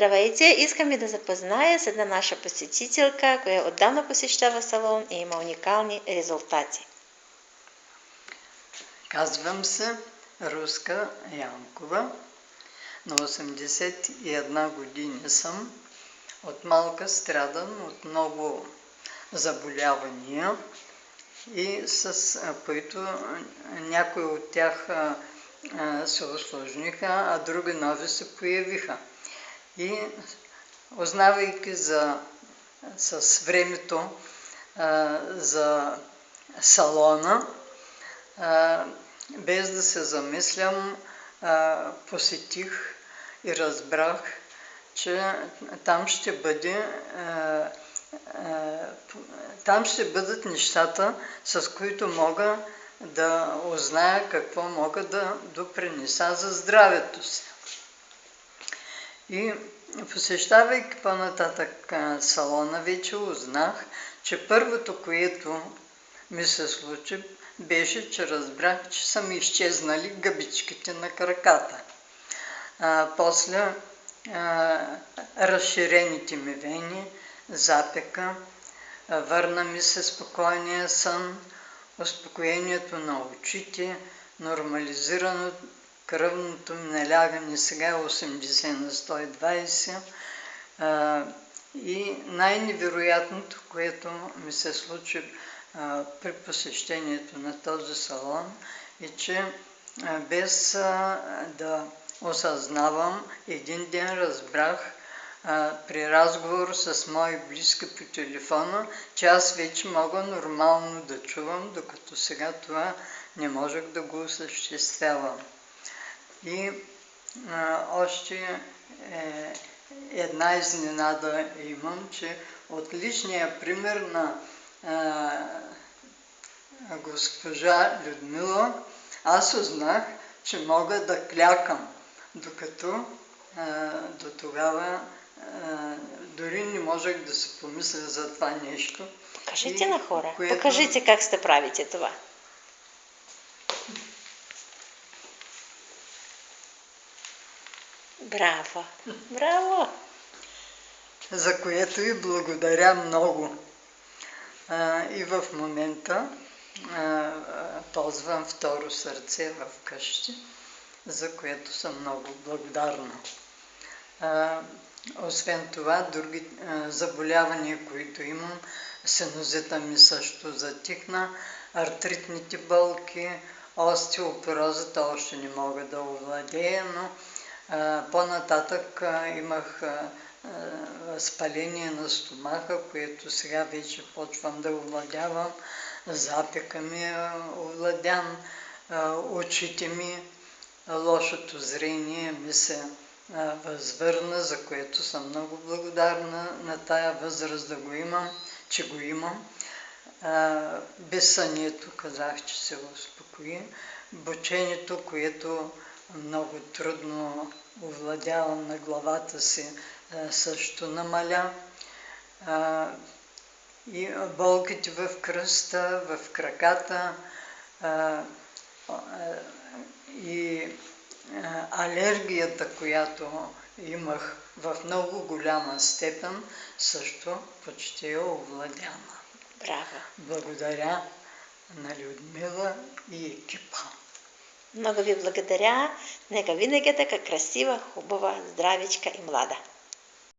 Здравейте! Искам ви да запозная с една наша посетителка, която отдавна посещава салон и има уникални резултати. Казвам се Руска Янкова. На 81 години съм. От малка страдам от много заболявания и с които някои от тях се усложниха, а други нови се появиха. И узнавайки с времето за салона, без да се замислям, посетих и разбрах, че там ще бъдат нещата, с които мога да узная какво мога да допринеса за здравето си. И посещавайки по-нататък салона, вече узнах, че първото, което ми се случи, беше, че разбрах, че са ми изчезнали гъбичките на краката. После разширените ми вени, запека, върна ми се спокойния сън, успокоението на очите, нормализирано кръвното ми налягане сега е 80 на 120. И най-невероятното, което ми се случи при посещението на този салон, е, че без да осъзнавам, един ден разбрах при разговор с мои близки по телефона, че аз вече мога нормално да чувам, докато сега това не можех да го осъществявам. И още една изненада имам, че от личния пример на госпожа Людмила аз узнах, че мога да клякам, докато до тогава дори не можех да си помисля за това нещо. Покажете на хора, покажете как сте правите това. Браво! Браво! За което и благодаря много. И в момента ползвам второ сърце в къщи, за което съм много благодарна. Освен това, други заболявания, които имам, синузита ми също затихна, артритните болки, остеопорозата още не мога да овладея, но по-нататък имах възпаление на стомаха, което сега вече почвам да овладявам, запека ми е овладян, очите ми, лошото зрение ми се възвърна, за което съм много благодарна на тая възраст да го имам, че го имам. Безсънието казах, че се успокои. Бучението, което много трудно овладявам на главата си, също намаля. И болките в кръста, в краката и алергията, която имах в много голяма степен, също почти е овладяна. Браво! Благодаря на Людмила и екипа. Много ви благодаря. Нека винаги така красива, хубава, здравичка и млада.